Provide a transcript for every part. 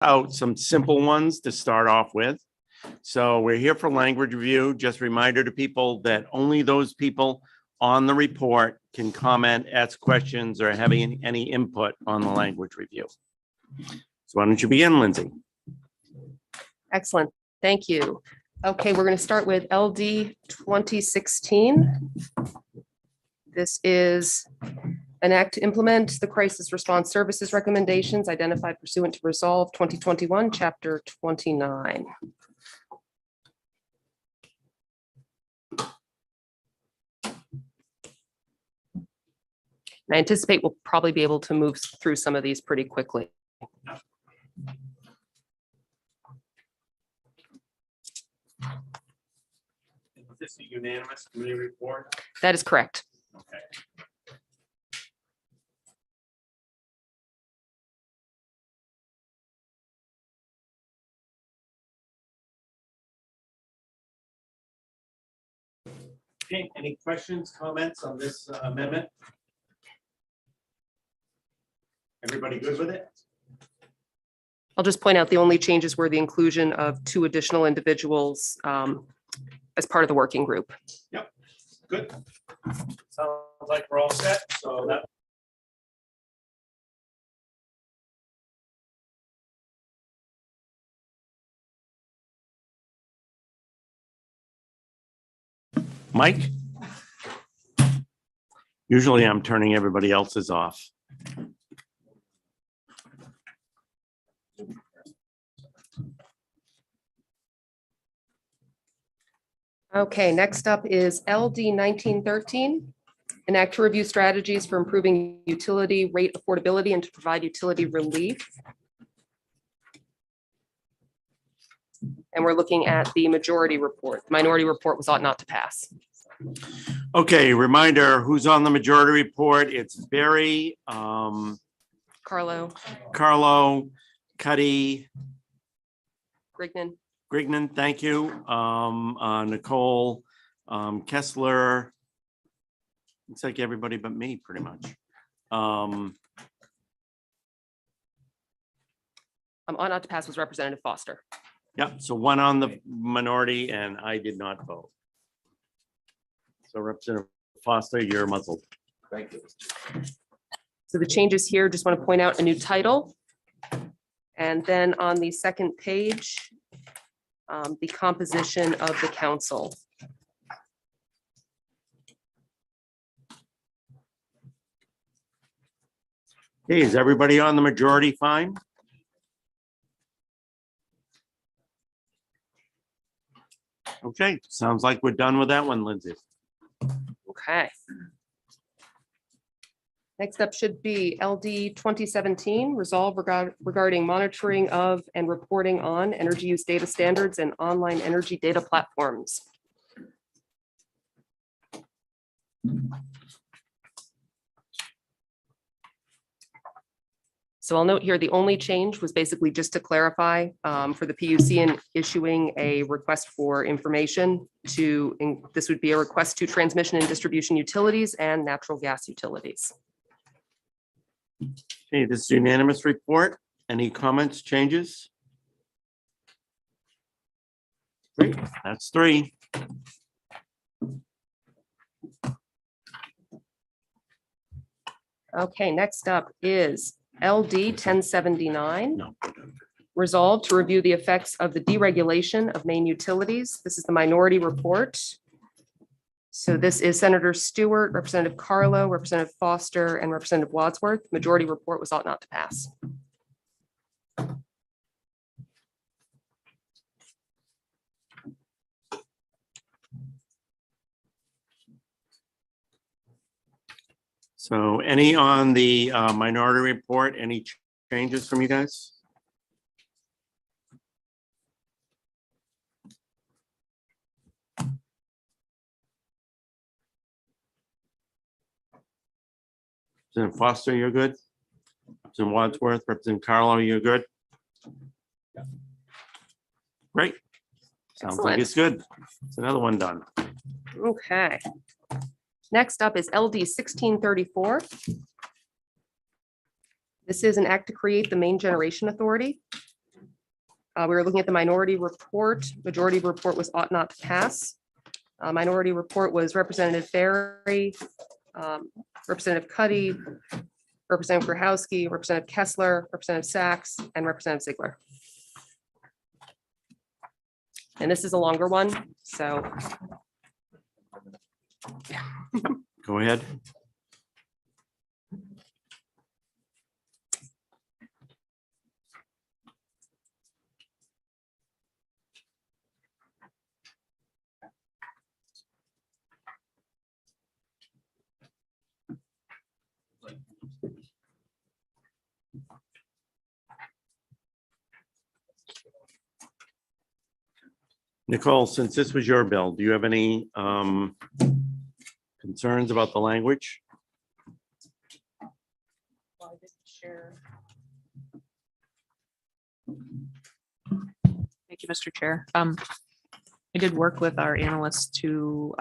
out some simple ones to start off with. So we're here for language review. Just a reminder to people that only those people on the report can comment, ask questions, or have any input on the language review. So why don't you begin, Lindsay? Excellent. Thank you. Okay, we're going to start with LD 2016. This is an act to implement the crisis response services recommendations identified pursuant to Resolve 2021, Chapter 29. I anticipate we'll probably be able to move through some of these pretty quickly. Is this a unanimous committee report? That is correct. Okay. Okay, any questions, comments on this amendment? Everybody good with it? I'll just point out the only changes were the inclusion of 2 additional individuals as part of the working group. Yep, good. Sounds like we're all set, so that. Mike? Usually I'm turning everybody else's off. Okay, next up is LD 1913, an act to review strategies for improving utility rate affordability and to provide utility relief. And we're looking at the majority report. The minority report was ought not to pass. Okay, reminder, who's on the majority report? It's Barry, Carlo, Cuddy, Grignan, thank you. Nicole, Kessler. Looks like everybody but me, pretty much. ought not to pass was Representative Foster. Yeah, so 1 on the minority and I did not vote. So Representative Foster, you're muzzled. Thank you. So the changes here, just want to point out a new title. And then on the second page, the composition of the council. Hey, is everybody on the majority fine? Okay, sounds like we're done with that one, Lindsay. Okay. Next up should be LD 2017, resolve regarding monitoring of and reporting on energy use data standards and online energy data platforms. So I'll note here, the only change was basically just to clarify for the PUC in issuing a request for information this would be a request to transmission and distribution utilities and natural gas utilities. Okay, this is unanimous report. Any comments, changes? Great, that's 3. Okay, next up is LD 1079. No. Resolved to review the effects of the deregulation of main utilities. This is the minority report. So this is Senator Stewart, Representative Carlo, Representative Foster, and Representative Wadsworth. Majority report was ought not to pass. So any on the minority report, any changes from you guys? Representative Foster, you're good? Representative Wadsworth, Representative Carlo, you're good? Great. Sounds like it's good. It's another one done. Okay. Next up is LD 1634. This is an act to create the main generation authority. We were looking at the minority report. Majority report was ought not to pass. Minority report was Representative Barry, Representative Cuddy, Representative Grahowski, Representative Kessler, Representative Sachs, and Representative Ziegler. And this is a longer one, so. Go ahead. Nicole, since this was your bill, do you have any concerns about the language? Thank you, Mr. Chair. I did work with our analysts to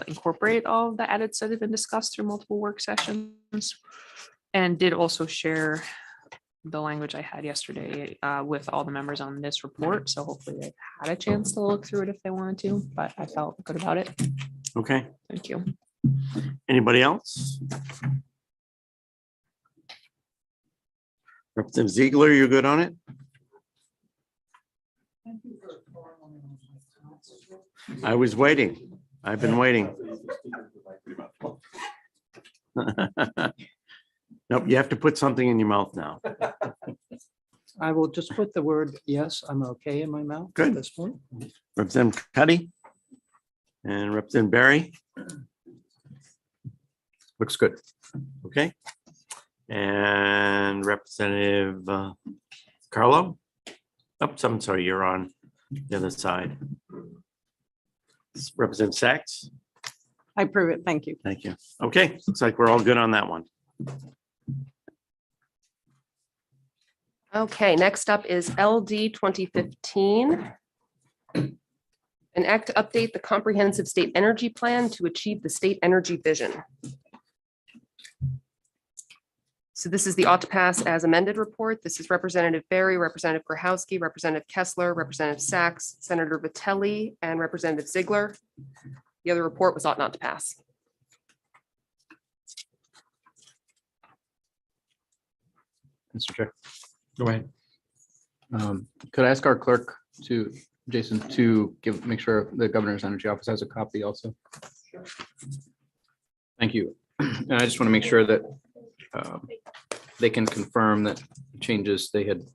incorporate all of the edits that have been discussed through multiple work sessions, and did also share the language I had yesterday with all the members on this report. So hopefully they've had a chance to look through it if they wanted to, but I felt good about it. Okay. Thank you. Anybody else? Representative Ziegler, you good on it? I was waiting. I've been waiting. Nope, you have to put something in your mouth now. I will just put the word, yes, I'm okay in my mouth Good. at this point. Representative Cuddy and Representative Barry. Looks good. Okay. And Representative Carlo. Oops, I'm sorry, you're on the other side. Representative Sachs. I approve it. Thank you. Thank you. Okay, looks like we're all good on that one. Okay, next up is LD 2015. An act to update the comprehensive state energy plan to achieve the state energy vision. So this is the ought to pass as amended report. This is Representative Barry, Representative Grahowski, Representative Kessler, Representative Sachs, Senator Vitelli, and Representative Ziegler. The other report was ought not to pass. Mr. Chair. Go ahead. Could I ask our clerk to, Jason, to make sure the governor's energy office has a copy also? Thank you. And I just want to make sure that they can confirm that changes they had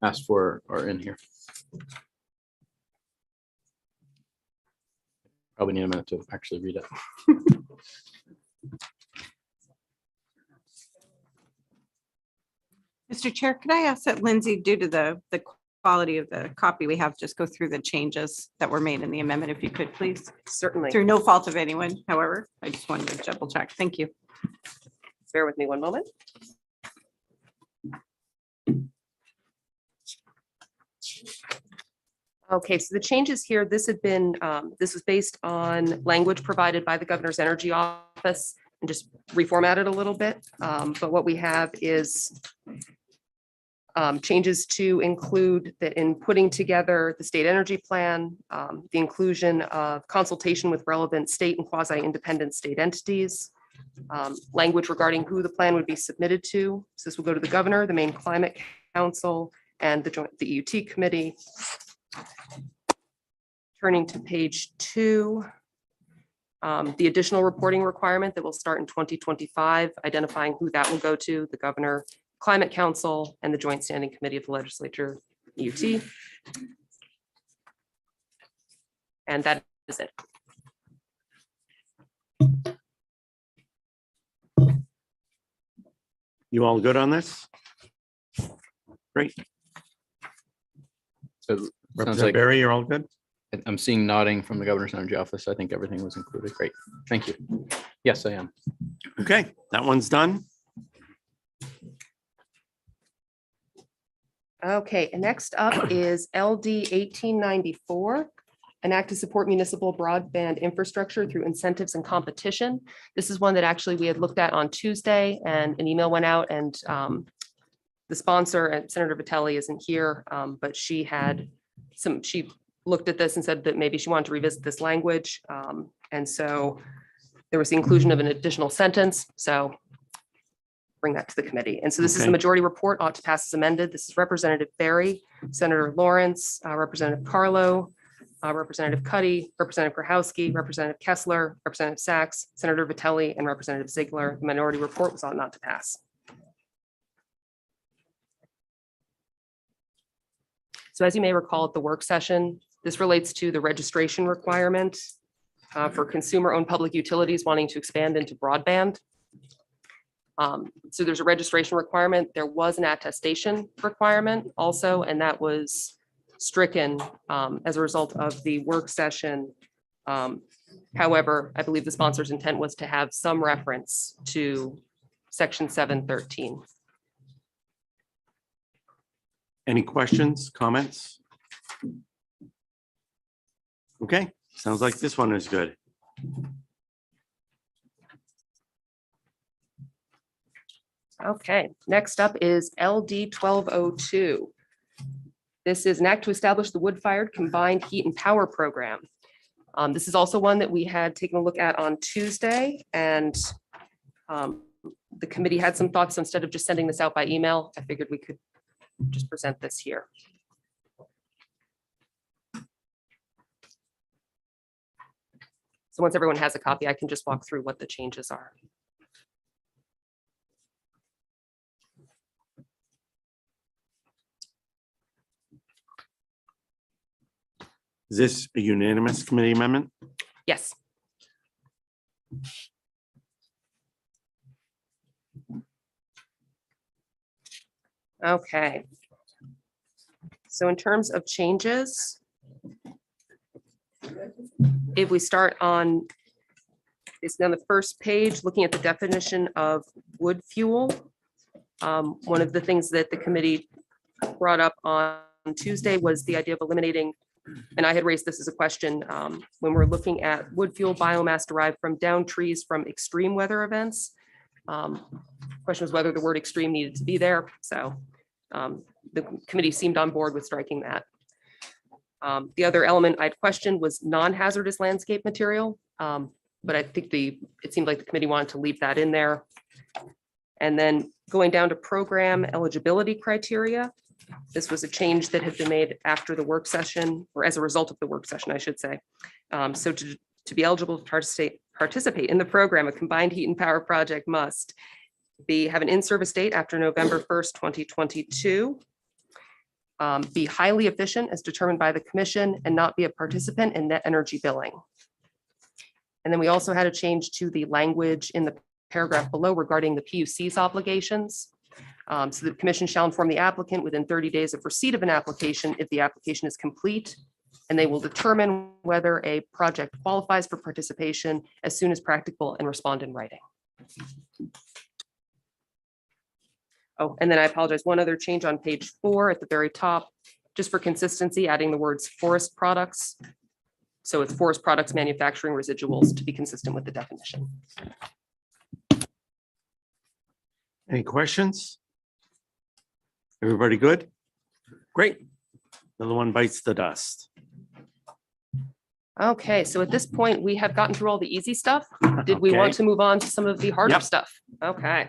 asked for are in here. Probably need a minute to actually read it. Mr. Chair, could I ask that Lindsay, due to the quality of the copy we have, just go through the changes that were made in the amendment, if you could, please? Certainly. Through no fault of anyone, however, I just wanted to double check. Thank you. Bear with me one moment. Okay, so the changes here, this had been, this was based on language provided by the governor's energy office and just reformatted a little bit. But what we have is changes to include that in putting together the state energy plan, the inclusion of consultation with relevant state and quasi-independent state entities, language regarding who the plan would be submitted to. So this will go to the governor, the Maine Climate Council, and the EUT committee. Turning to page 2, the additional reporting requirement that will start in 2025, identifying who that will go to, the governor, Climate Council, and the Joint Standing Committee of the Legislature, EUT. And that is it. You all good on this? Great. So sounds Representative like Barry, you're all good? I'm seeing nodding from the governor's energy office. I think everything was included. Great. Thank you. Yes, I am. Okay, that one's done. Okay, and next up is LD 1894, an act to support municipal broadband infrastructure through incentives and competition. This is one that actually we had looked at on Tuesday, and an email went out, and The sponsor, and Senator Vitelli isn't here, but she looked at this and said that maybe she wanted to revisit this language. And so there was the inclusion of an additional sentence. So bring that to the committee. And so this is the Okay. majority report, ought to pass as amended. This is Representative Barry, Senator Lawrence, Representative Carlo, Representative Cuddy, Representative Krahowski, Representative Kessler, Representative Sachs, Senator Vitelli, and Representative Ziegler. The minority report was ought not to pass. So as you may recall at the work session, this relates to the registration requirement for consumer-owned public utilities wanting to expand into broadband. So there's a registration requirement. There was an attestation requirement also, and that was stricken as a result of the work session. However, I believe the sponsor's intent was to have some reference to section 713. Any questions, comments? Okay, sounds like this one is good. Okay, next up is LD 1202. This is an act to establish the wood-fired combined heat and power program. This is also one that we had taken a look at on Tuesday, and the committee had some thoughts. So instead of just sending this out by email, I figured we could just present this here. So once everyone has a copy, I can just walk through what the changes are. Is this a unanimous committee amendment? Yes. Okay. So in terms of changes, if we start on, it's on the first page, looking at the definition of wood fuel. One of the things that the committee brought up on Tuesday was the idea of eliminating, and I had raised this as a question, when we're looking at wood fuel biomass derived from down trees from extreme weather events. Question was whether the word extreme needed to be there. So the committee seemed on board with striking that. The other element I'd questioned was non-hazardous landscape material, but I think it seemed like the committee wanted to leave that in there. And then going down to program eligibility criteria, this was a change that had been made after the work session, or as a result of the work session, I should say. So to be eligible to participate in the program, a combined heat and power project must have an in-service date after November 1st, 2022, be highly efficient as determined by the commission, and not be a participant in net energy billing. And then we also had a change to the language in the paragraph below regarding the PUC's obligations. So the commission shall inform the applicant within 30 days of receipt of an application if the application is complete, and they will determine whether a project qualifies for participation as soon as practicable and respond in writing. Oh, and then I apologize, one other change on page 4 at the very top, just for consistency, adding the words forest products. So it's forest products manufacturing residuals to be consistent with the definition. Any questions? Everybody good? Great. Another one bites the dust. Okay, so at this point, we have gotten through all the easy stuff. Did we want Okay. to move on to some of the harder Yep. stuff? Okay.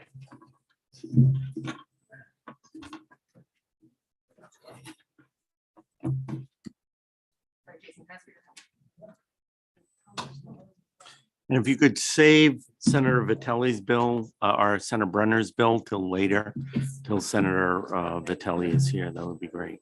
And if you could save Senator Vitelli's bill, or Senator Brenner's bill till later, till Senator Vitelli is here, that would be great.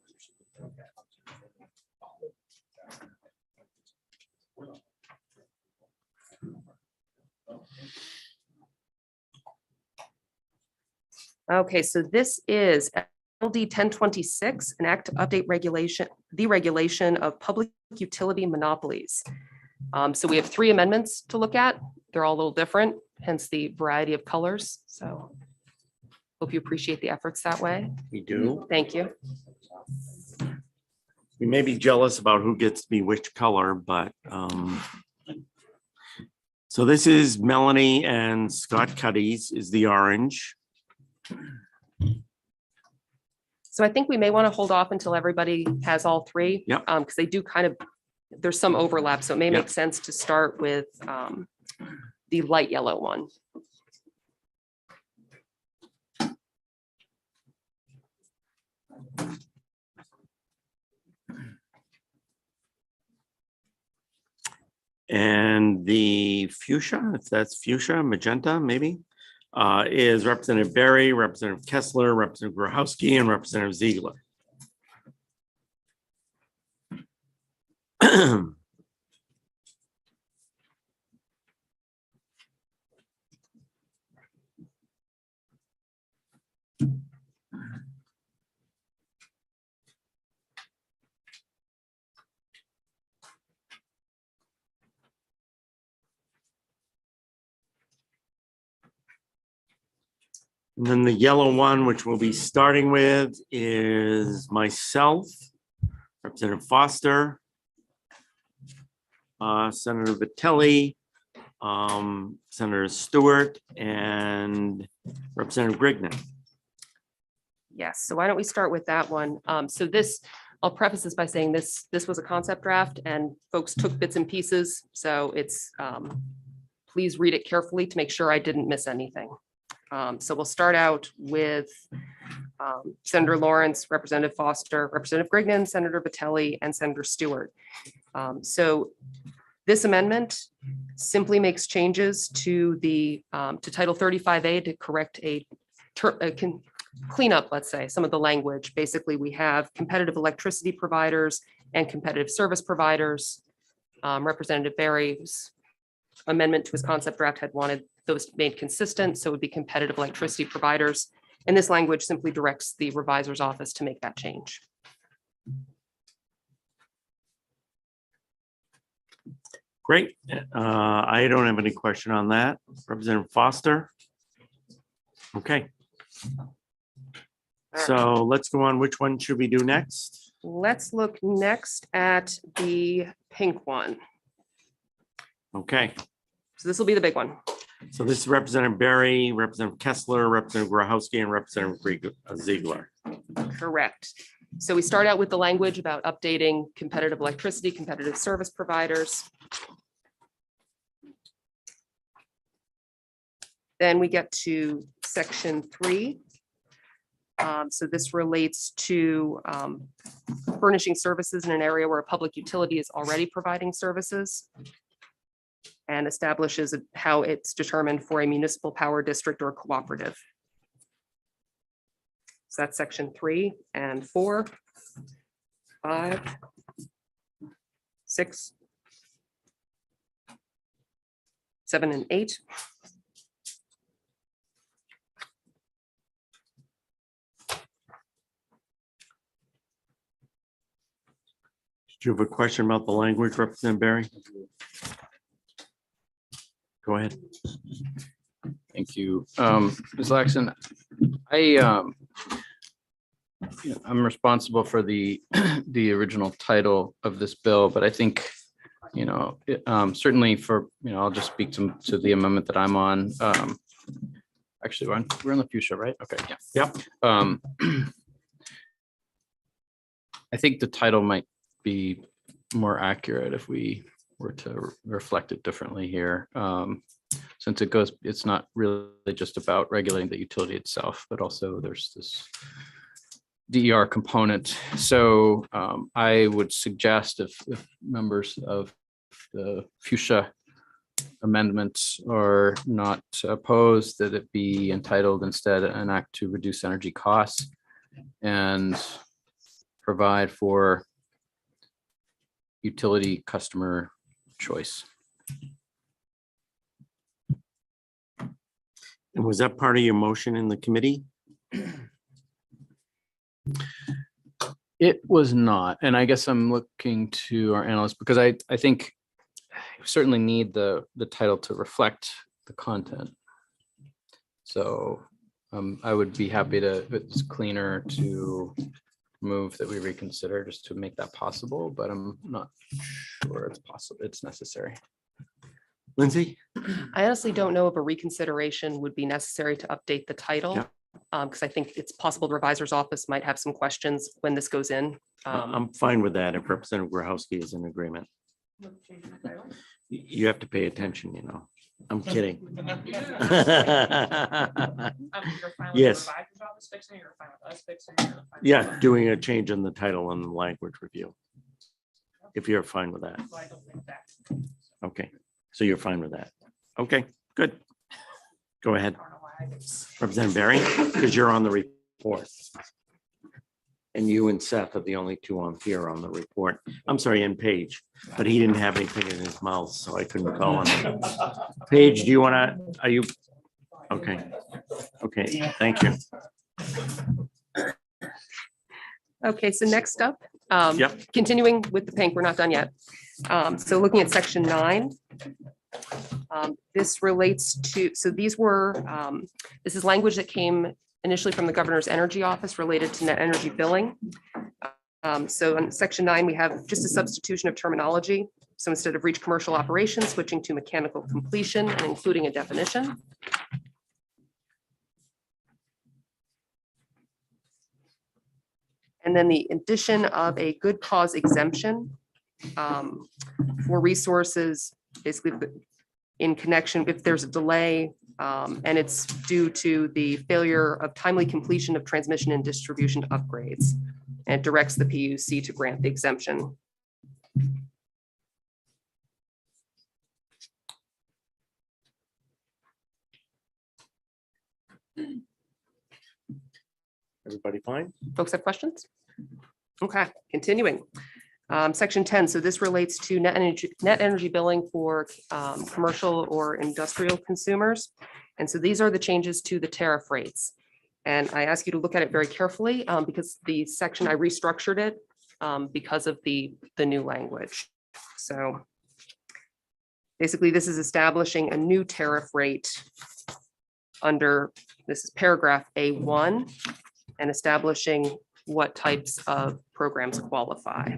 Okay, so this is LD 1026, an act to update the regulation of public utility monopolies. So we have 3 amendments to look at. They're all a little different, hence the variety of colors. So hope you appreciate the efforts that way. We do. Thank you. We may be jealous about who gets to be which color, but so this is Melanie and Scott Cuddy's is the orange. So I think we may want to hold off until everybody has all three. Yep. Because they do kind of, there's some overlap, so it may Yep. make sense to start with the light yellow one. And the fuchsia, if that's fuchsia, magenta, maybe, is Representative Berry, Representative Kessler, Representative Grohowski, and Representative Ziegler. And then the yellow one, which we'll be starting with, is myself, Representative Foster, Senator Vitelli, Senator Stewart, and Representative Grignon. Yes, so why don't we start with that one? So this, I'll preface this by saying this was a concept draft and folks took bits and pieces. So it's, please read it carefully to make sure I didn't miss anything. So we'll start out with Senator Lawrence, Representative Foster, Representative Grignon, Senator Vitelli, and Senator Stewart. So this amendment simply makes changes to the to Title 35A to correct clean up, let's say, some of the language. Basically, we have competitive electricity providers and competitive service providers. Representative Berry's amendment to his concept draft had wanted those made consistent, so it would be competitive electricity providers. And this language simply directs the revisor's office to make that change. Great. I don't have any question on that. Representative Foster. Okay. So let's go on. Which one should we do next? Let's look next at the pink one. Okay. So this will be the big one. So this is Representative Berry, Representative Kessler, Representative Grohowski, and Representative Ziegler. Correct. So we start out with the language about updating competitive electricity, competitive service providers. Then we get to section 3. So this relates to furnishing services in an area where a public utility is already providing services and establishes how it's determined for a municipal power district or cooperative. So that's section 3 and 4, 5, 6, 7, and 8. Do you have a question about the language, Representative Berry? Go ahead. Thank you. Ms. Laxon, I'm responsible for the original title of this bill, but I think, certainly for, I'll just speak to the amendment that I'm on. Actually, we're on the fuchsia, right? Okay, yeah. Yep. I think the title might be more accurate if we were to reflect it differently here. Since it's not really just about regulating the utility itself, but also there's this DER component. So I would suggest if members of the fuchsia amendments are not opposed, that it be entitled instead an act to reduce energy costs and provide for utility customer choice. And was that part of your motion in the committee? It was not, and I guess I'm looking to our analyst because I think we certainly need the title to reflect the content. So I would be happy to, if it's cleaner, to move that we reconsider just to make that possible, but I'm not sure it's possible, it's necessary. Lindsay? I honestly don't know if a reconsideration would be necessary to update the title. Yeah. because I think it's possible the revisor's office might have some questions when this goes in. I'm fine with that if Representative Grahowski is in agreement. You have to pay attention, you know. I'm kidding. Yes. Yeah, doing a change in the title and the language review. If you're fine with that. Okay, so you're fine with that. Okay, good. Go ahead. Representative Barry, because you're on the report. And you and Seth are the only two on here on the report. I'm sorry, and Paige, but he didn't have anything in his mouth, so I couldn't call on him. Paige, do you want to, are you? Okay, okay, thank you. Okay, so next up, Yep. continuing with the pink, we're not done yet. So looking at section 9. This relates to, so these were, this is language that came initially from the governor's energy office related to net energy billing. So in section 9, we have just a substitution of terminology. So instead of reach commercial operation, switching to mechanical completion and including a definition. And then the addition of a good cause exemption for resources, basically in connection, if there's a delay and it's due to the failure of timely completion of transmission and distribution upgrades, and directs the PUC to grant the exemption. Everybody fine? Folks have questions? Okay, continuing. Section 10, so this relates to net energy billing for commercial or industrial consumers. And so these are the changes to the tariff rates. And I ask you to look at it very carefully because the section, I restructured it because of the new language. So basically, this is establishing a new tariff rate under, this is paragraph A1, and establishing what types of programs qualify.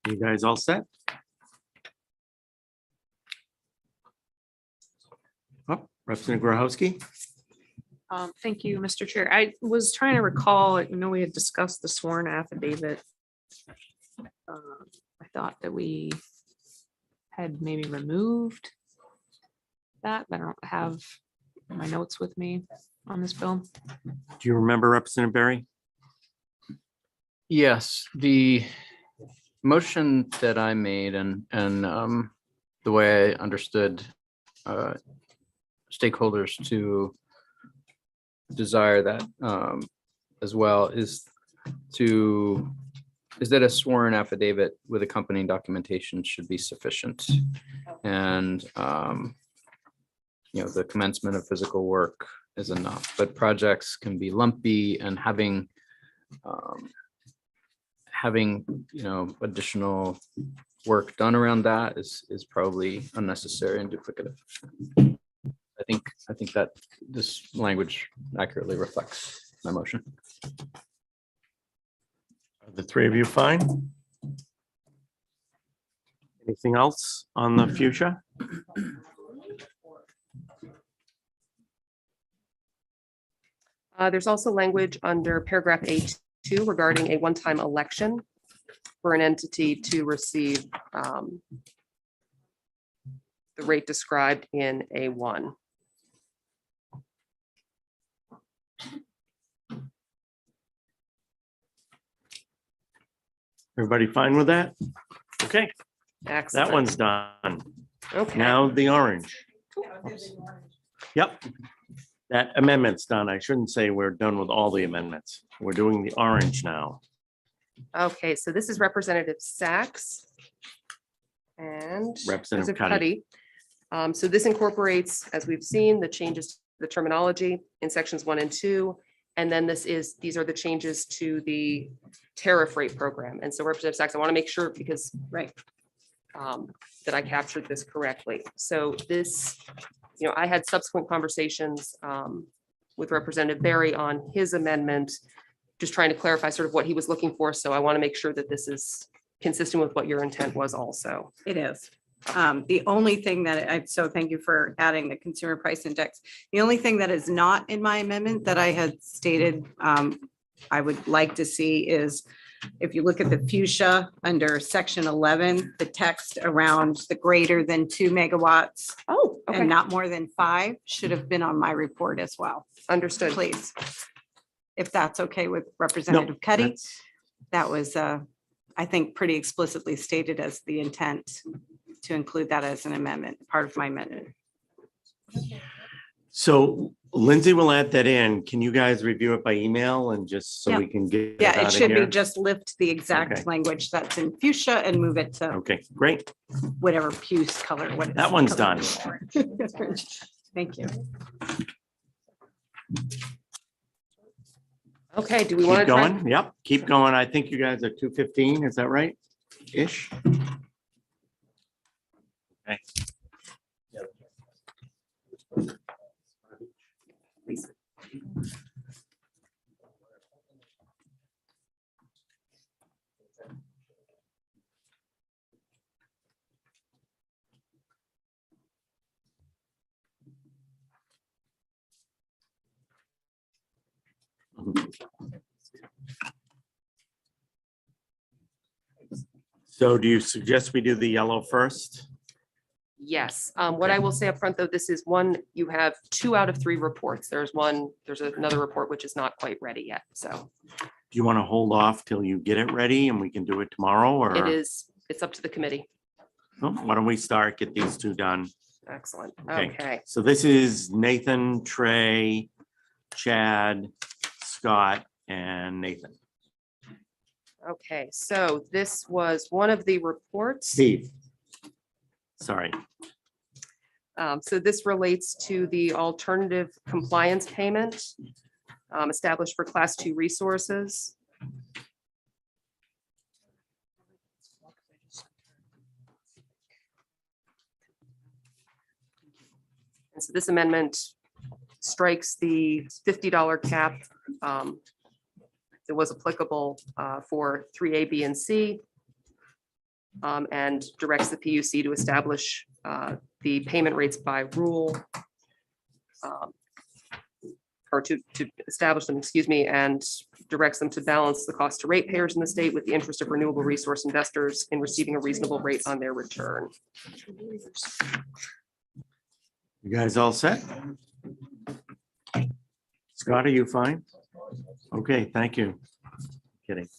You guys all set? Oh, Representative Grahowski? Thank you, Mr. Chair. I was trying to recall, I know we had discussed the sworn affidavit. I thought that we had maybe removed that, but I don't have my notes with me on this bill. Do you remember Representative Barry? Yes, the motion that I made and the way I understood stakeholders to desire that as well is that a sworn affidavit with accompanying documentation should be sufficient. And the commencement of physical work is enough, but projects can be lumpy, and having additional work done around that is probably unnecessary and duplicative. I think that this language accurately reflects my motion. Are the three of you fine? Anything else on the future? There's also language under paragraph A2 regarding a one-time election for an entity to receive the rate described in A1. Everybody fine with that? Okay, Excellent. that one's done. Okay. Now the orange. Yep. That amendment's done. I shouldn't say we're done with all the amendments. We're doing the orange now. Okay, so this is Representative Sachs and Representative Cuddy. So this incorporates, as we've seen, the changes to the terminology in sections 1 and 2. And then these are the changes to the tariff rate program. And so Representative Sachs, I want to make sure because that I captured this correctly. So this, I had subsequent conversations with Representative Barry on his amendment, just trying to clarify sort of what he was looking for. So I want to make sure that this is consistent with what your intent was also. It is. The only thing that so thank you for adding the consumer price index. The only thing that is not in my amendment that I had stated I would like to see is if you look at the fuchsia under section 11, the text around the greater than 2 megawatts Oh, okay, and not more than 5 should have been on my report as well, understood. please. If that's okay with Representative Cuddy. That's- That was, I think, pretty explicitly stated as the intent to include that as an amendment, part of my amendment. So Lindsay will add that in. Can you guys review it by email and just so Yeah. we can get it Yeah, out it of should be here? just lift the Okay. exact language that's in fuchsia and move it to Okay, great. whatever puce color. What That is one's color? done. Thank you. Okay, do we want Keep to try? going. Yep, keep going. I think you guys are 2:15, is that right? Ish? Okay. So do you suggest we do the yellow first? Yes, what I will say up front, though, this is one, you have 2 out of 3 reports. There's another report which is not quite ready yet, so Do you want to hold off till you get it ready and we can do it tomorrow or? it's up to the committee. Oh, why don't we start, get these 2 done? Excellent, Okay. okay. So this is Nathan, Trey, Chad, Scott, and Nathan. Okay, so this was one of the reports. Steve. Sorry. So this relates to the alternative compliance payment established for class 2 resources. And so this amendment strikes the $50 cap that was applicable for 3A, B, and C, and directs the PUC to establish the payment rates by rule, or to establish them, excuse me, and directs them to balance the cost to ratepayers in the state with the interest of renewable resource investors in receiving a reasonable rate on their return. You guys all set? Scott, are you fine? Okay, thank you. Kidding.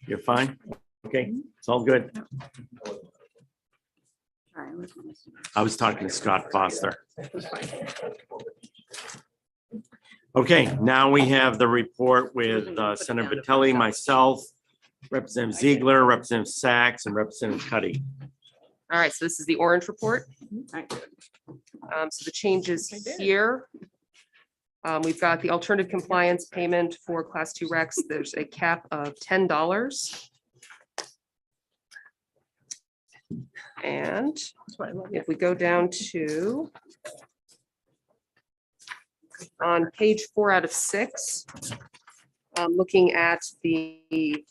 You're fine? Okay, it's all good. I was talking to Scott Foster. Okay, now we have the report with Senator Vitelli, myself, Representative Ziegler, Representative Sachs, and Representative Cuddy. All right, so this is the orange report. So the changes here. We've got the alternative compliance payment for class 2 recs. There's a cap of $10. And if we go down to on page 4 out of 6, looking at the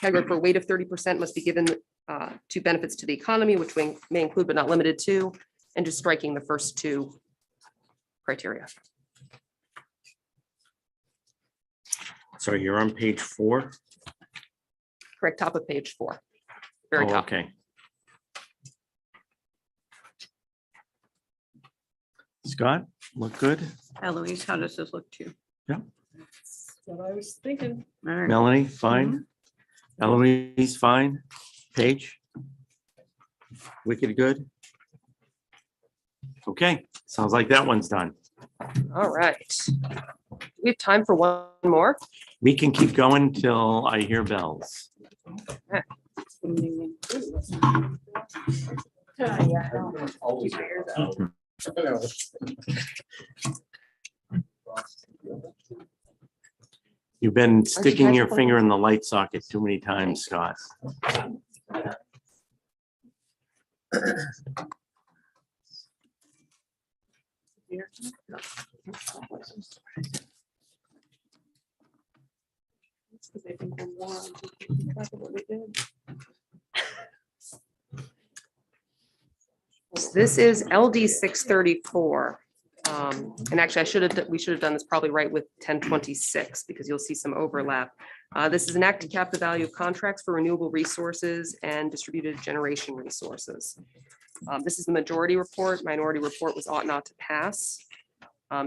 category for weight of 30% must be given to benefits to the economy, which may include but not limited to, and just striking the first 2 criteria. Sorry, you're on page 4? Correct, top of page 4. Very Oh, top. okay. Scott, look good? Eloise, how does this look to you? What I was thinking. All right. Melanie, fine? Eloise, fine? Paige? Wicked good? Okay, sounds like that one's done. All right. We have time for one more. We can keep going till I hear bells. You've been sticking your finger in the light socket too many times, Scott. This is LD 634. And actually, we should have done this probably right with 1026 because you'll see some overlap. This is an act to cap the value of contracts for renewable resources and distributed generation resources. This is the majority report. Minority report was ought not to pass.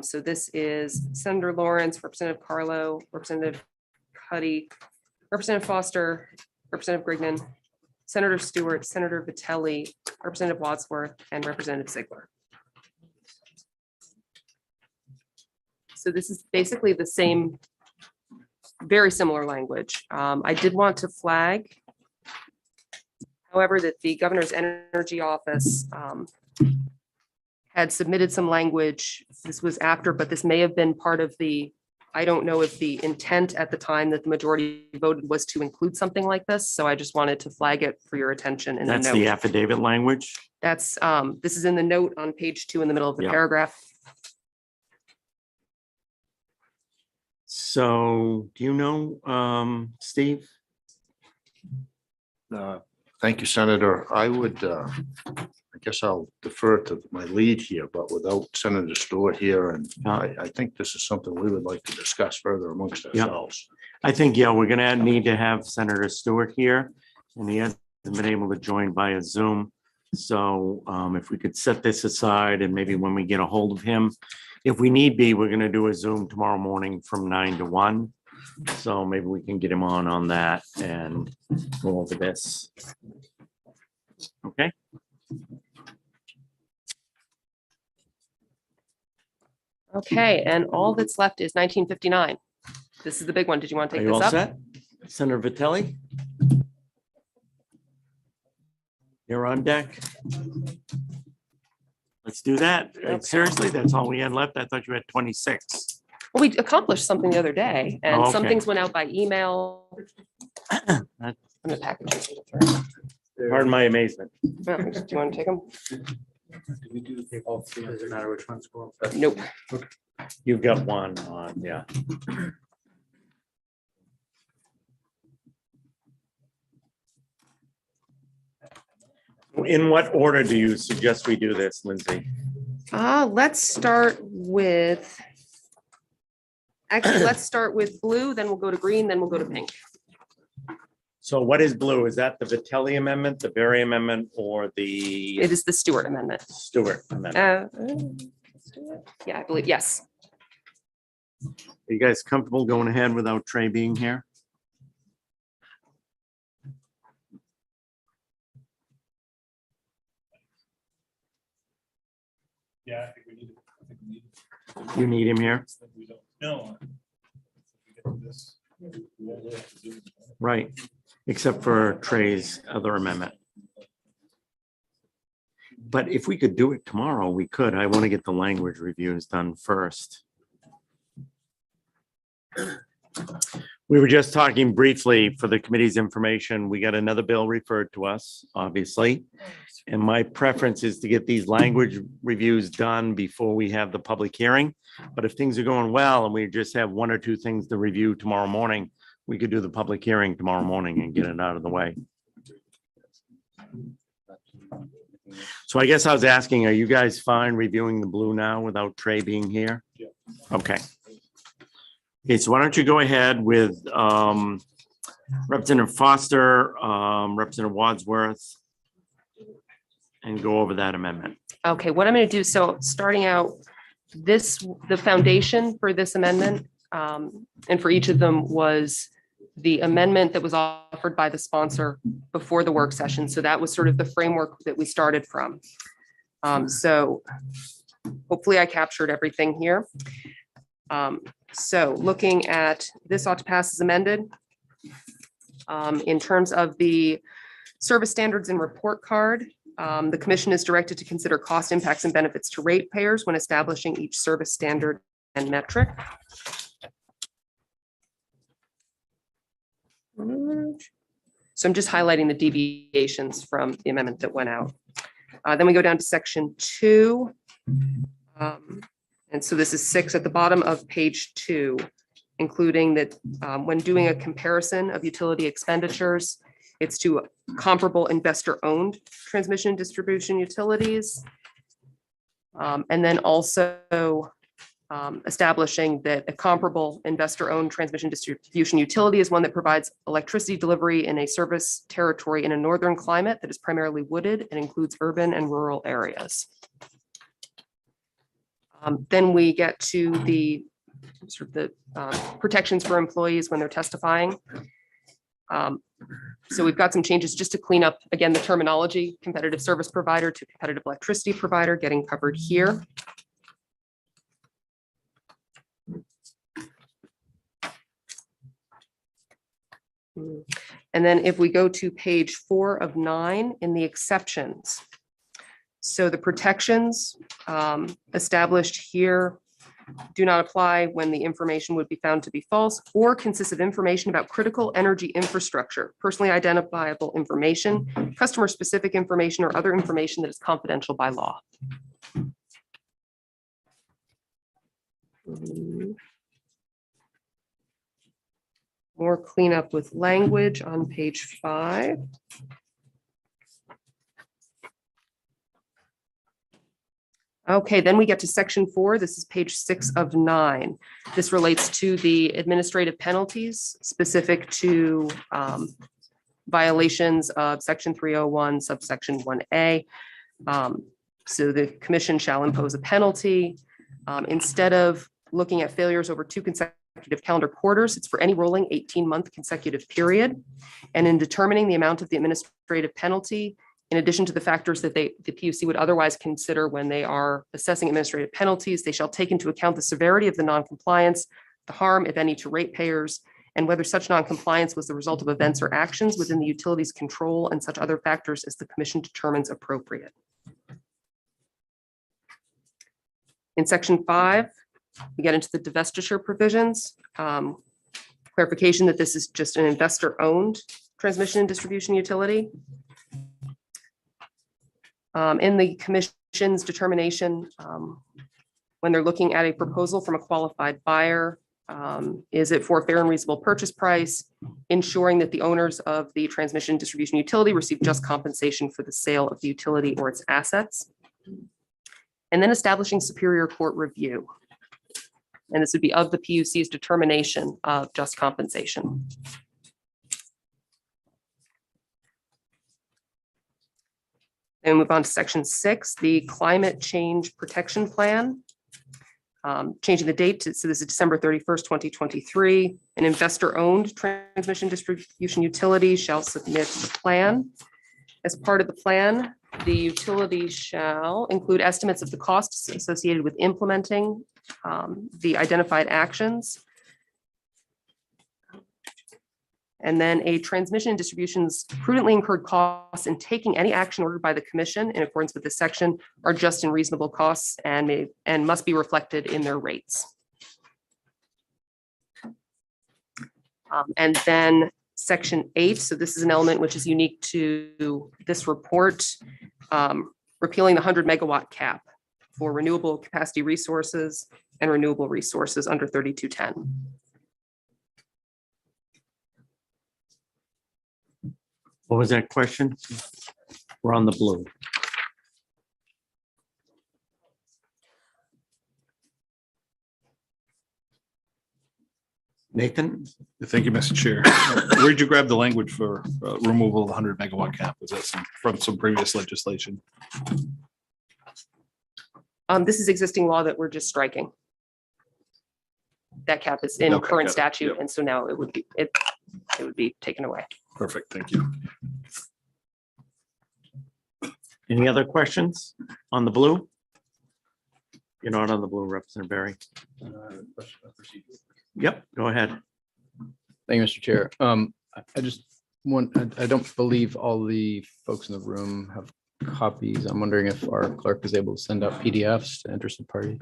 So this is Senator Lawrence, Representative Carlo, Representative Cuddy, Representative Foster, Representative Grignon, Senator Stewart, Senator Vitelli, Representative Wadsworth, and Representative Ziegler. So this is basically the same, very similar language. I did want to flag, however, that the Governor's Energy Office had submitted some language. This was after, but this may have been part of the, I don't know if the intent at the time that the majority voted was to include something like this. So I just wanted to flag it for your attention in the That's the note. affidavit language. That's, this is in the note on page 2 in the middle of the Yeah. paragraph. So do you know, Steve? Thank you, Senator. I would, I guess I'll defer to my lead here, but without Senator Stewart here, and I think this is something we would like to discuss further amongst Yeah. ourselves. I think, yeah, we're gonna need to have Senator Stewart here, and he hasn't been able to join via Zoom. So if we could set this aside, and maybe when we get a hold of him, if we need be, we're gonna do a Zoom tomorrow morning from 9 to 1. So maybe we can get him on that and go over this. Okay. Okay, and all that's left is 1959. This is the big one. Did you want to Are take you this all up? set? Senator Vitelli? You're on deck. Let's do that. Seriously, that's all we had left. I thought you had 26. Well, we accomplished something the other day, and Oh, some okay. things went out by email. That- I'm gonna package it. Pardon my amazement. Well, do you want to take them? Do we do all three? Does it matter which one's going? Nope. You've got one on, yeah. In what order do you suggest we do this, Lindsay? Let's start with, actually, let's start with blue, then we'll go to green, then we'll go to pink. So what is blue? Is that the Vitelli amendment, the Berry amendment, or the It is the Stewart amendment. Stewart amendment? Yeah, I believe, yes. Are you guys comfortable going ahead without Trey being here? Yeah, I think we need it. I think we need it. You need him here? We don't know. If we get to this, we won't really have to do it. Right, except for Trey's other amendment. But if we could do it tomorrow, we could. I want to get the language reviews done first. We were just talking briefly for the committee's information. We got another bill referred to us, obviously. And my preference is to get these language reviews done before we have the public hearing. But if things are going well and we just have 1 or 2 things to review tomorrow morning, we could do the public hearing tomorrow morning and get it out of the way. So I guess I was asking, are you guys fine reviewing the blue now without Trey being here? Yeah. Okay. Okay, so why don't you go ahead with Representative Foster, Representative Wadsworth, and go over that amendment. Okay, what I'm going to do, so starting out, the foundation for this amendment, and for each of them was the amendment that was offered by the sponsor before the work session. So that was sort of the framework that we started from. So hopefully I captured everything here. So looking at this ought to pass as amended. In terms of the service standards and report card, the commission is directed to consider cost impacts and benefits to ratepayers when establishing each service standard and metric. So I'm just highlighting the deviations from the amendment that went out. Then we go down to section 2. And so this is 6 at the bottom of page 2, including that when doing a comparison of utility expenditures, it's to comparable investor-owned transmission distribution utilities. And then also establishing that a comparable investor-owned transmission distribution utility is one that provides electricity delivery in a service territory in a northern climate that is primarily wooded and includes urban and rural areas. Then we get to the sort of the protections for employees when they're testifying. So we've got some changes just to clean up, again, the terminology, competitive service provider to competitive electricity provider getting covered here. And then if we go to page 4 of 9 in the exceptions. So the protections established here do not apply when the information would be found to be false or consists of information about critical energy infrastructure, personally identifiable information, customer specific information, or other information that is confidential by law. More cleanup with language on page 5. Okay, then we get to section 4. This is page 6 of 9. This relates to the administrative penalties specific to violations of section 301, subsection 1A. So the commission shall impose a penalty. Instead of looking at failures over 2 consecutive calendar quarters, it's for any rolling 18-month consecutive period. And in determining the amount of the administrative penalty, in addition to the factors that the PUC would otherwise consider when they are assessing administrative penalties, they shall take into account the severity of the noncompliance, the harm, if any, to ratepayers, and whether such noncompliance was the result of events or actions within the utility's control and such other factors as the commission determines appropriate. In section 5, we get into the divestiture provisions. Clarification that this is just an investor-owned transmission and distribution utility. In the commission's determination, when they're looking at a proposal from a qualified buyer, is it for a fair and reasonable purchase price, ensuring that the owners of the transmission and distribution utility receive just compensation for the sale of the utility or its assets, and then establishing superior court review. And this would be of the PUC's determination of just compensation. And move on to section 6, the climate change protection plan. Changing the date to, so this is December 31st, 2023. An investor-owned transmission distribution utility shall submit the plan. As part of the plan, the utility shall include estimates of the costs associated with implementing the identified actions. And then a transmission and distribution's prudently incurred costs in taking any action ordered by the commission in accordance with this section are just and reasonable costs and must be reflected in their rates. And then section 8, so this is an element which is unique to this report, repealing the 100 megawatt cap for renewable capacity resources and renewable resources under 3210. What was that question? We're on the blue. Nathan? Thank you, Mr. Chair. Where'd you grab the language for removal of the 100 megawatt cap? Was that from some previous legislation? This is existing law that we're just striking. That cap is in Okay, current got it. statute, Yep. and so now it would be taken away. Perfect, thank you. Any other questions on the blue? You're not on the blue, Representative Barry. Yep, go ahead. Thank you, Mr. Chair. I just want, I don't believe all the folks in the room have copies. I'm wondering if our clerk is able to send out PDFs to interested parties.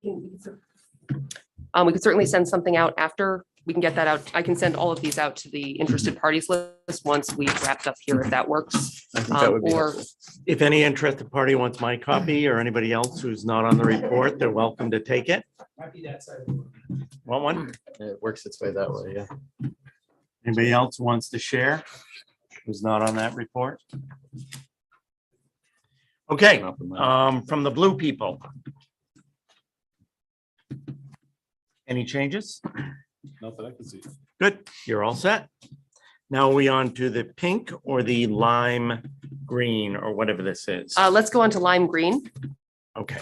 We could certainly send something out after we can get that out. I can send all of these out to the interested parties list once we've wrapped up here, if that works. I think that would be Or helpful. If any interested party wants my copy or anybody else who's not on the report, they're welcome to take it. Want one? It works its way that way, yeah. Anybody else wants to share who's not on that report? Okay, Up in my- from the blue people. Any changes? Not that I can see. Good, you're all set. Now we on to the pink or the lime green or whatever this is. Let's go on to lime green. Okay.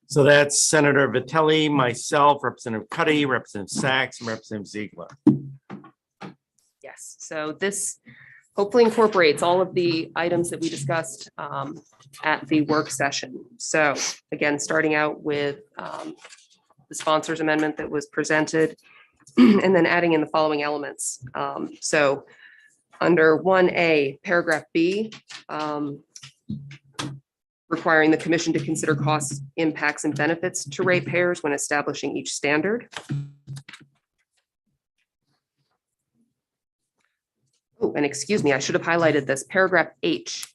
So that's Senator Vitelli, myself, Representative Cuddy, Representative Sachs, and Representative Ziegler. Yes, so this hopefully incorporates all of the items that we discussed at the work session. So again, starting out with the sponsors amendment that was presented and then adding in the following elements. So under 1A, paragraph B, requiring the commission to consider costs, impacts, and benefits to ratepayers when establishing each standard. Oh, and excuse me, I should have highlighted this, paragraph H,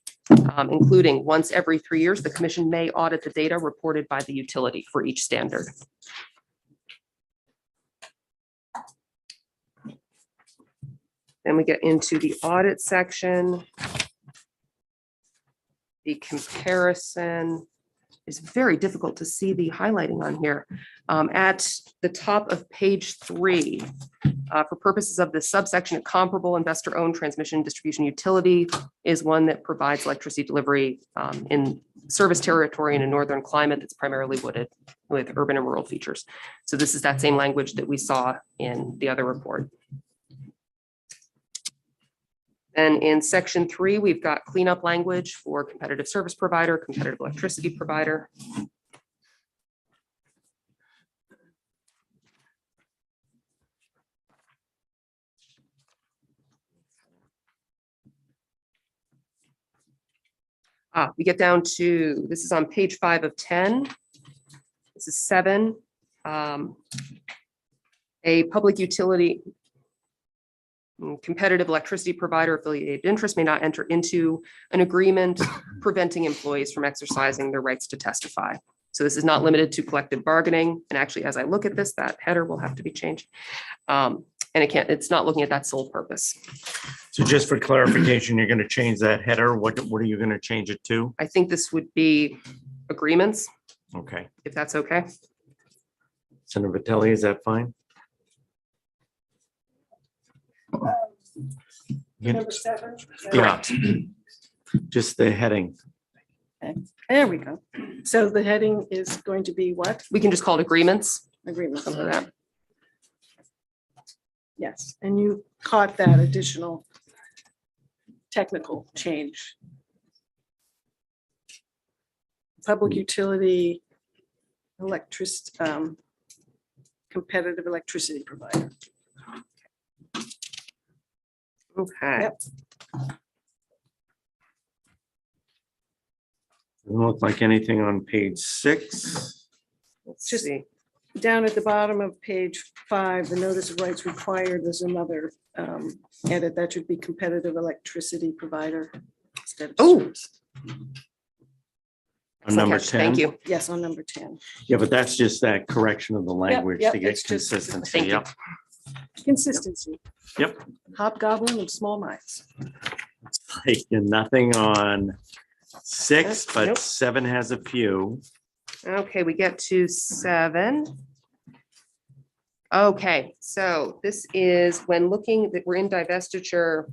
including once every 3 years, the commission may audit the data reported by the utility for each standard. Then we get into the audit section. The comparison is very difficult to see the highlighting on here. At the top of page 3, for purposes of the subsection, a comparable investor-owned transmission and distribution utility is one that provides electricity delivery in service territory in a northern climate that's primarily wooded with urban and rural features. So this is that same language that we saw in the other report. And in section 3, we've got cleanup language for competitive service provider, competitive electricity provider. We get down to, this is on page 5 of 10. This is 7. A public utility competitive electricity provider affiliated interest may not enter into an agreement preventing employees from exercising their rights to testify. So this is not limited to collective bargaining. And actually, as I look at this, that header will have to be changed. And it's not looking at that sole purpose. So just for clarification, you're going to change that header. What are you going to change it to? I think this would be agreements, Okay. if that's okay. Senator Vitelli, is that fine? Number 7. Yeah. Just the heading. There we go. So the heading is going to be what? We can just call it agreements, Agreement. something like that. Yes, and you caught that additional technical change. Public utility, competitive electricity provider. Okay. Yep. Doesn't look like anything on page 6. Let's Just- see. Down at the bottom of page 5, the notice of rights required, there's another edit. That should be competitive electricity provider. instead of Oh. service. On number Catch. 10. Thank you. Yes, on number 10. Yeah, but that's just that correction of the language yep, to get it's just- consistency. Thank you. Yep. Consistency. Yep. Hobgoblin of small minds. Like nothing on 6, but Nope. 7 has a few. Okay, we get to 7. Okay, so this is when looking that we're in divestiture.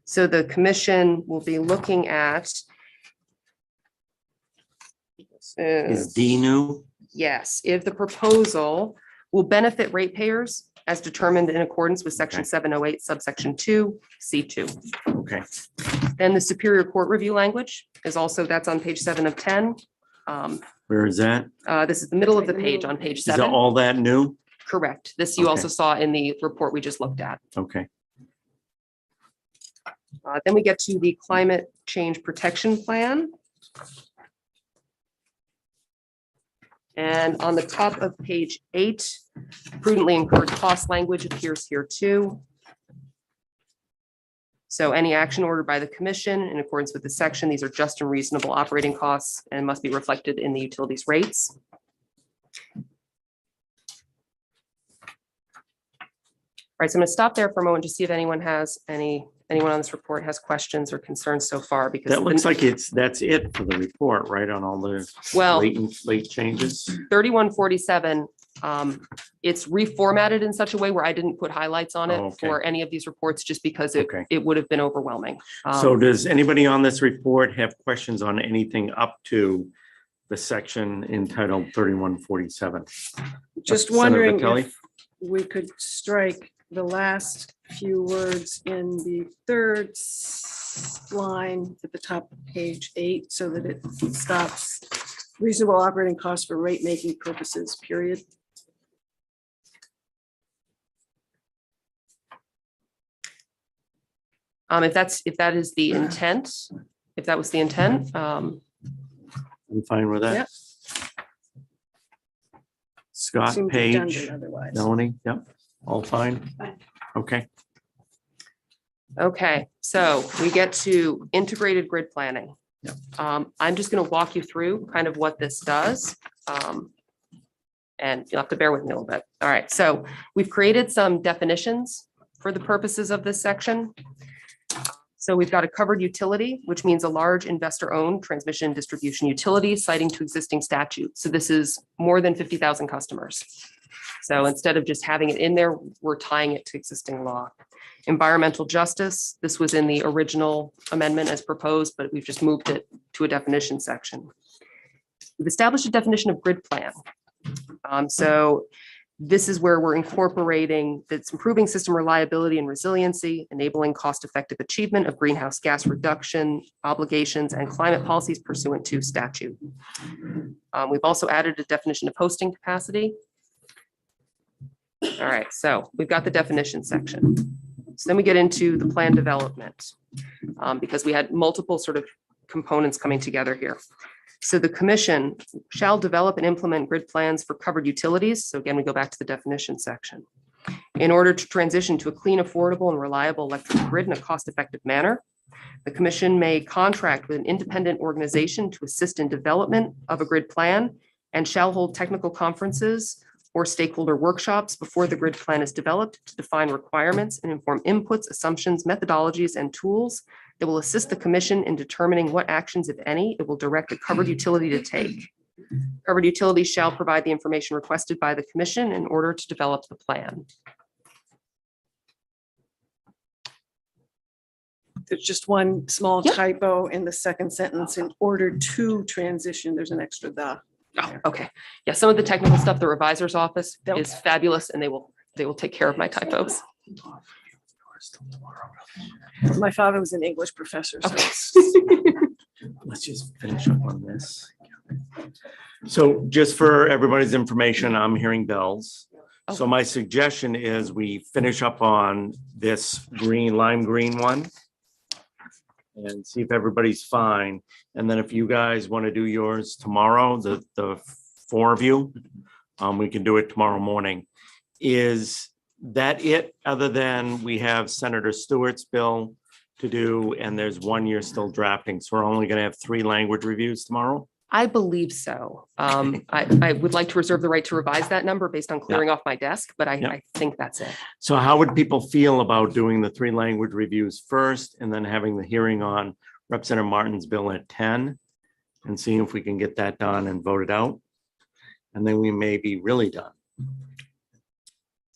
So the commission will be looking at. Is D new? Yes, if the proposal will benefit ratepayers as determined in accordance with section Okay. 708 subsection 2, C2. Okay. Then the Superior Court review language is also, that's on page 7 of 10. Where is that? This is the middle of the page on page Is that 7. all that new? Correct. This you also Okay. saw in the report we just looked at. Okay. Then we get to the climate change protection plan. And on the top of page 8, prudently incurred cost language appears here too. So any action ordered by the commission in accordance with the section, these are just and reasonable operating costs and must be reflected in the utilities rates. All right, so I'm going to stop there for a moment to see if anyone has any anyone on this report has questions or concerns so far, because That looks like that's it for the report, right, on all the Well- late changes? 3147, it's reformatted in such a way where I didn't put highlights on Oh, it okay. for any of these reports, just because it, Okay. it would have been overwhelming. So does anybody on this report have questions on anything up to the section entitled 3147? Just Senator wondering Kelly? if we could strike the last few words in the third line at the top of page 8, so that it stops reasonable operating costs for rate making purposes, period. If that is the intent, if that was the intent, I'm fine with that. Yep. Scott, Seems Paige, redundant otherwise. Melanie, yep, all fine? Okay, okay, so we get to integrated grid planning. Yep. I'm just going to walk you through kind of what this does. And you'll have to bear with me a little bit. All right, so we've created some definitions for the purposes of this section. So we've got a covered utility, which means a large investor-owned transmission and distribution utility citing to existing statute. So this is more than 50,000 customers. So instead of just having it in there, we're tying it to existing law. Environmental justice, this was in the original amendment as proposed, but we've just moved it to a definition section. We've established a definition of grid plan. So this is where we're incorporating that's improving system reliability and resiliency, enabling cost-effective achievement of greenhouse gas reduction obligations and climate policies pursuant to statute. We've also added a definition of hosting capacity. All right, so we've got the definition section. So then we get into the plan development, because we had multiple sort of components coming together here. So the commission shall develop and implement grid plans for covered utilities. So again, we go back to the definition section. In order to transition to a clean, affordable, and reliable electric grid in a cost-effective manner, the commission may contract with an independent organization to assist in development of a grid plan and shall hold technical conferences or stakeholder workshops before the grid plan is developed to define requirements and inform inputs, assumptions, methodologies, and tools that will assist the commission in determining what actions, if any, it will direct the covered utility to take. Covered utilities shall provide the information requested by the commission in order to develop the plan. There's just one small Yep. typo in the second sentence. In order to transition, there's an extra the. Oh, okay. Yeah, some of the technical stuff, the revisor's office Yep. is fabulous, and they will take care of my typos. My father was an English professor, so Okay. let's just finish up on this. So just for everybody's information, I'm hearing bells. So my suggestion is we finish up on this lime green one and see if everybody's fine. And then if you guys want to do yours tomorrow, the 4 of you, we can do it tomorrow morning. Is that it, other than we have Senator Stewart's bill to do, and there's 1 year still drafting, so we're only going to have 3 language reviews tomorrow? I believe so. I would like to reserve the right to revise that number based on clearing off my desk, but Yeah. I think that's it. So how would people feel about doing the 3 language reviews first and then having the hearing on Representative Martin's bill at 10 and seeing if we can get that done and voted out? And then we may be really done.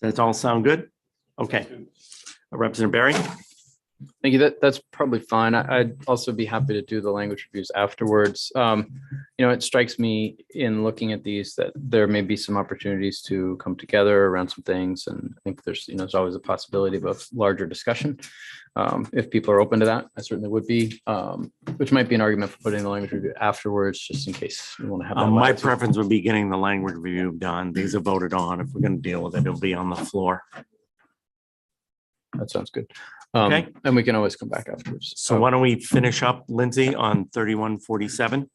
Does that all sound good? Okay. Representative Barry? Thank you. That's probably fine. I'd also be happy to do the language reviews afterwards. It strikes me in looking at these that there may be some opportunities to come together around some things. And I think there's always a possibility of a larger discussion. If people are open to that, I certainly would be, which might be an argument for putting the language review afterwards, just in case you want to have that. My latitude. preference would be getting the language review done. These are voted on. If we're going to deal with it, it'll be on the floor. That sounds good. Okay. And we can always come back afterwards. So why don't we finish up, Lindsay, on 3147?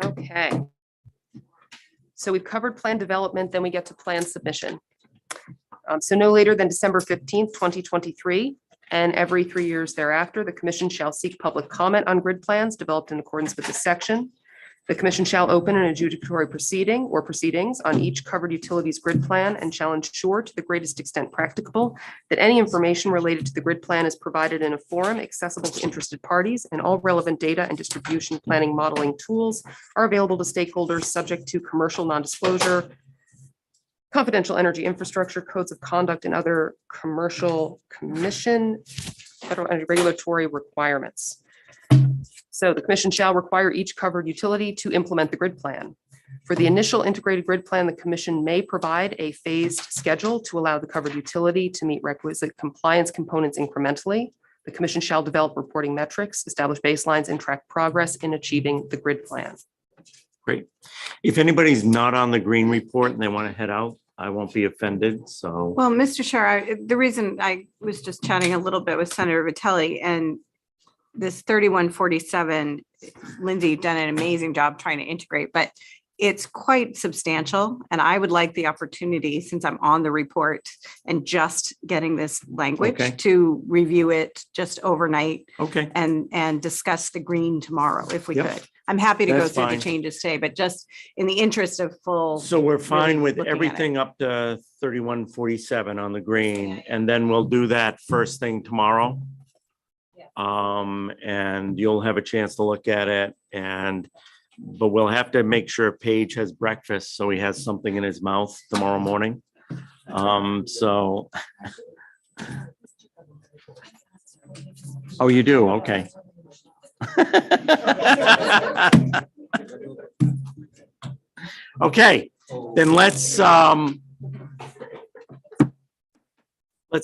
Okay. So we've covered plan development, then we get to plan submission. So no later than December 15th, 2023, and every 3 years thereafter, the commission shall seek public comment on grid plans developed in accordance with this section. The commission shall open an adjudicatory proceeding or proceedings on each covered utilities grid plan and shall ensure to the greatest extent practicable that any information related to the grid plan is provided in a forum accessible to interested parties, and all relevant data and distribution planning modeling tools are available to stakeholders subject to commercial non-disclosure, confidential energy infrastructure, codes of conduct, and other commercial commission, federal and regulatory requirements. So the commission shall require each covered utility to implement the grid plan. For the initial integrated grid plan, the commission may provide a phased schedule to allow the covered utility to meet requisite compliance components incrementally. The commission shall develop reporting metrics, establish baselines, and track progress in achieving the grid plan. Great. If anybody's not on the green report and they want to head out, I won't be offended, so. Well, Mr. Chair, the reason I was just chatting a little bit with Senator Vitelli, and this 3147, Lindsay, you've done an amazing job trying to integrate, but it's quite substantial. And I would like the opportunity, since I'm on the report and just getting this language, Okay. to review it just overnight Okay, and discuss the green tomorrow, if we Yep. could. I'm happy to go That's through fine. the changes today, but just in the interest of full. so we're fine really with looking at it. everything up to 3147 on the green, and then we'll do that first thing tomorrow. And you'll have a chance to look at it, but we'll have to make sure Paige has breakfast, so he has something in his mouth tomorrow morning. So. Oh, you do? Okay. Okay, then let's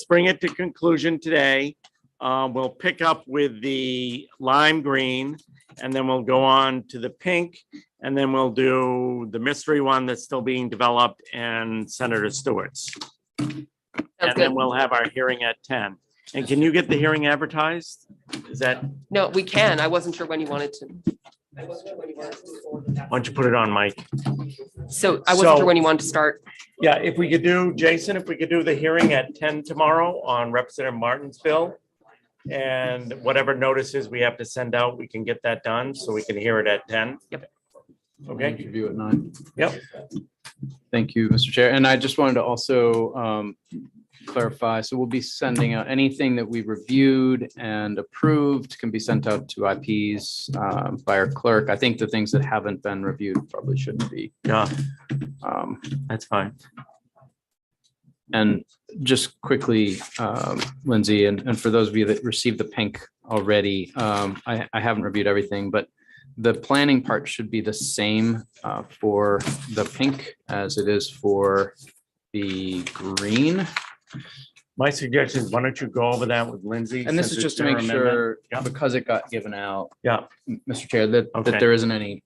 bring it to conclusion today. We'll pick up with the lime green, and then we'll go on to the pink, and then we'll do the mystery one that's still being developed and Senator Stewart's. And then good. we'll have our hearing at 10. And can you get the hearing advertised? Is that, No, we can. I wasn't sure when you wanted to. why don't you put it on, Mike? So I wasn't So- sure when you wanted to start. Yeah, if we could do, Jason, if we could do the hearing at 10 tomorrow on Representative Martin's bill. And whatever notices we have to send out, we can get that done so we can hear it at 10. Yep. Okay, Review at 9. yep. Thank you, Mr. Chair. And I just wanted to also clarify, so we'll be sending out anything that we reviewed and approved can be sent out to IPs by our clerk. I think the things that haven't been reviewed probably shouldn't be. Yeah, Um, that's fine. And just quickly, Lindsay, and for those of you that received the pink already, I haven't reviewed everything, but the planning part should be the same for the pink as it is for the green. My suggestion is, why don't you go over that with Lindsay? And this since is it's just to your make amendment? sure, Yeah. because it got given out, Yeah, Mr. Chair, that Okay. there isn't any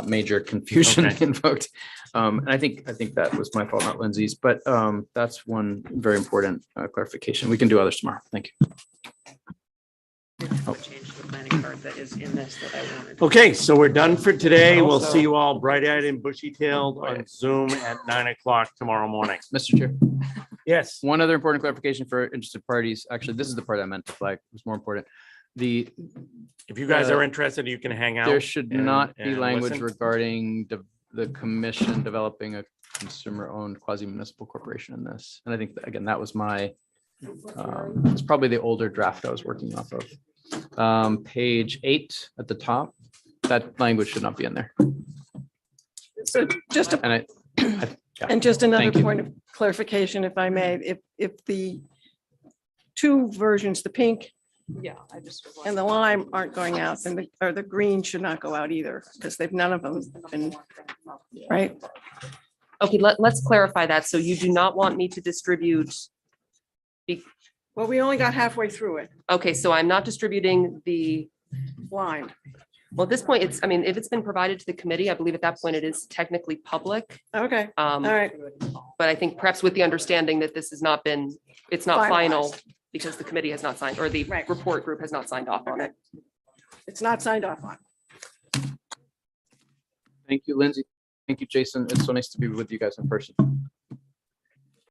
major confusion Okay. invoked. And I think that was my fault, not Lindsay's, but that's one very important clarification. We can do others tomorrow. Thank you. Change the planning part that is in this that I wanted. okay, so we're done for today. We'll see you all bright-eyed and bushy-tailed on Zoom at 9 o'clock tomorrow morning. Mr. Chair, Yes, one other important clarification for interested parties. Actually, this is the part I meant to flag. It was more important. if you guys are interested, you can hang out. There should and- not be and language listen. regarding the commission developing a consumer-owned quasi-municipal corporation in this. And I think, again, that was it's probably the older draft I was working off of. Page 8 at the top, that language should not be in there. So just a And And just another Thank you. point of clarification, if I may, if the two versions, the pink Yeah, I just. and the lime aren't going out, then the green should not go out either, because none of them been, right? Okay, let's clarify that. So you do not want me to distribute. Well, we only got halfway through it, Okay, so I'm not distributing the, lime. well, at this point, if it's been provided to the committee, I believe at that point it is technically public. Okay, all right. But I think perhaps with the understanding that this has not been, it's not final Finalized. because the committee has not signed, or the Right. report group has not signed off on Okay. it. It's not signed off on. thank you, Lindsay. Thank you, Jason. It's so nice to be with you guys in person.